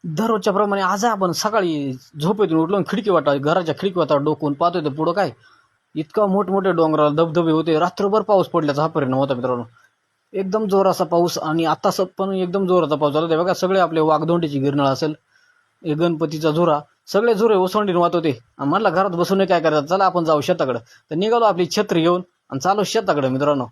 दररोजच्या प्रमाणे आज आपण सकाळी झोपेतून उठलो आणि खिडकी वाटा घराच्या खिडकी वाटा डोकून पाहतोय तर पुढं काय इतका मोठमोठे डोंगराला धबधबे होते. रात्रभर पाऊस पडल्याचा हा परिणाम होता मित्रांनो. एकदम जोराचा पाऊस आणि आता पण एकदम जोराचा पाऊस झाला. ते बघा सगळे आपले वाघदोंडीची गिरणळ असेल, हे गणपतीचा झुरा, सगळे झुरे ओसंडीन वाहत होते. आणि म्हणला घरात बसून काय करायचं, चला आपण जाऊ शेताकडे. तर निघालो आपली छत्री घेऊन आणि चालू शेताकडे मित्रांनो.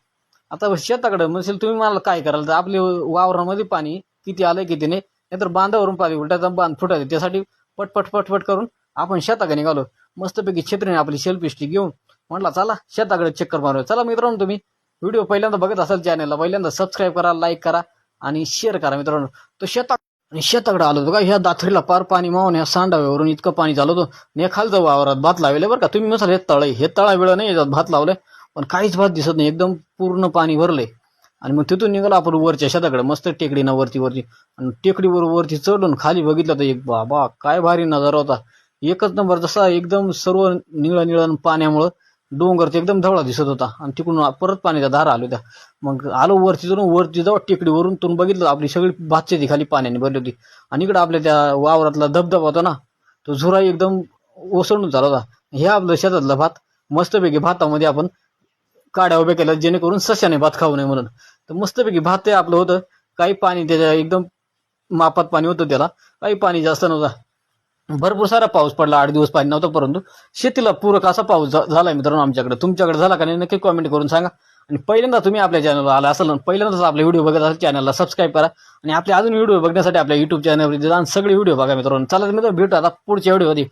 आता शेताकडे म्हणशील तुम्ही मला काय कराल, तर आपली वावरामध्ये पाणी किती आलंय किती नाही, नाहीतर बांधावरून पाणी उलटायचा बांध फुटायचं, त्यासाठी पटपट पटपट करून आपण शेताकडे निघालो. मस्तपैकी छत्रीने आपली सेल्फी स्टिक घेऊन म्हटला चला शेताकडे चक्कर मारूया. चला मित्रांनो, तुम्ही व्हिडिओ पहिल्यांदा बघत असाल चॅनलला, पहिल्यांदा सबस्क्राईब करा, लाईक करा आणि शेअर करा मित्रांनो. तो शेताकडे आलो बघा. ह्या दाथरीला पार पाणी मावून ह्या सांडाव्यावरून इतकं पाणी झालं होतं. ने खालचं वावरात भात लावले बरं का. तुम्ही म्हणाल हे तळा वेळ नाही याच्यात भात लावलंय, पण काहीच भात दिसत नाही, एकदम पूर्ण पाणी भरलंय. आणि मग तिथून निघालो आपण वरच्या शेताकडे, मस्त टेकडीनं वरती आणि टेकडीवर वरती चढून खाली बघितलं तर एक बाबा काय भारी नजारा होता. एकच नंबर, जसा एकदम सर्व निळं निळं पाण्यामुळं डोंगर ते एकदम धवळा दिसत होता. आणि तिकडून परत पाण्याच्या धारा आल्या होत्या. मग आलो वरती जाऊन, वरती जाऊ टेकडीवरून तून बघितलं आपली सगळी भातशेती खाली पाण्याने भरली होती. आणि इकडं आपल्या त्या वावरातला धबधबा होता ना, तो झुरा एकदम ओसंडून चालला होता. हे आपलं शेतातला भात, मस्तपैकी भातामध्ये आपण काड्या उभ्या केल्या जेणेकरून सशाने भात खाऊ नये म्हणून. तर मस्तपैकी भात ते आपलं होतं. काही पाणी त्याच्या एकदम मापात पाणी होतं त्याला, काही पाणी जास्त नव्हता. भरपूर सारा पाऊस पडला, 8 दिवस पाणी नव्हतं, परंतु शेतीला पूरक असा पाऊस झालाय मित्रांनो आमच्याकडे. तुमच्याकडे झाला का नाही नक्की कमेंट करून सांगा. आणि पहिल्यांदा तुम्ही आपल्या चॅनलला आला असाल, पहिल्यांदाच आपले व्हिडिओ बघत असाल, चॅनलला सबस्क्राईब करा. आणि आपले अजून व्हिडिओ बघण्यासाठी आपल्या युट्यूब चॅनलवर जा आणि सगळे व्हिडिओ बघा मित्रांनो. चला मित्रांनो, भेटू आता पुढच्या व्हिडिओ.